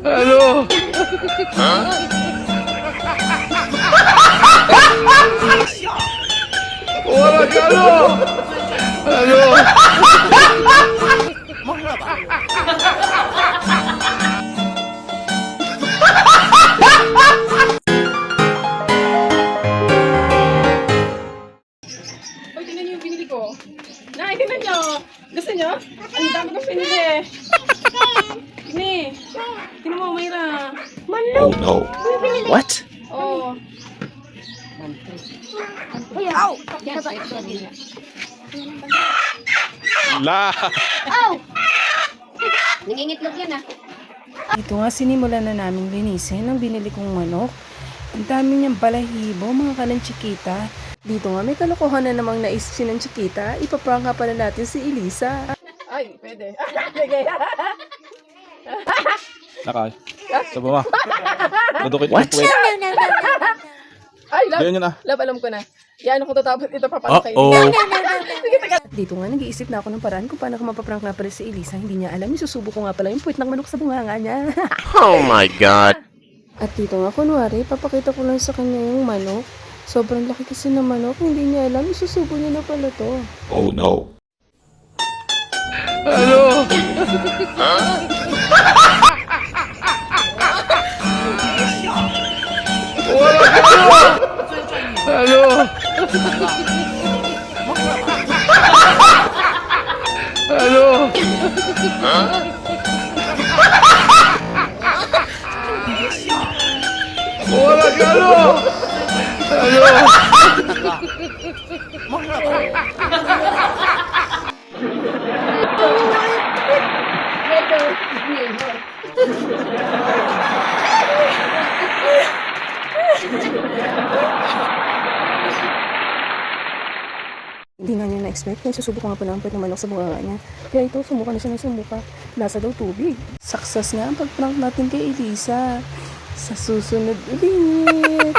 Ano? Wala ka, ano? Ano? Uy, tingnan niyo yung binili ko. Nay, tingnan niyo. Gusto niyo? Ang dami kong pinili. Ni, tingnan mo, Mayra. Oh no. What? Oh. La. Nangingitlog yan ah. Ito nga, sinimulan na namin linisin ang binili kong manok. Ang dami niyang balahibo, mga kalanchikita. Dito nga, may kalokohan na namang naisip si ng Chikita. Ipaprank nga pala natin si Elisa. Ay, pwede. Sige. Nakay. Sabo ma. Dudukit What? yung puwet. Ay, love. Ganyan na. Love, alam ko na. Yan ako tapos ito papano kayo. Dito nga, nag-iisip na ako ng paraan kung paano ko mapaprank nga pala si Elisa. Hindi niya alam, isusubo ko nga pala yung puwet ng manok sa bunganga niya. Oh my God. At dito nga, kunwari, papakita ko lang sa kanya yung manok. Sobrang laki kasi ng manok, hindi niya alam, isusubo niya na pala to. Oh no. Ano? Wala ka, ano? Ano? Ano? Wala ka, ano? Ano? Hindi nga niya na-expect na susubo ko nga pala ang puwet ng manok sa bunganga niya. Kaya ito, sumuka na siya ng sumuka. Nasa daw tubig. Success nga ang pag-prank natin kay Elisa. Sa susunod ulit.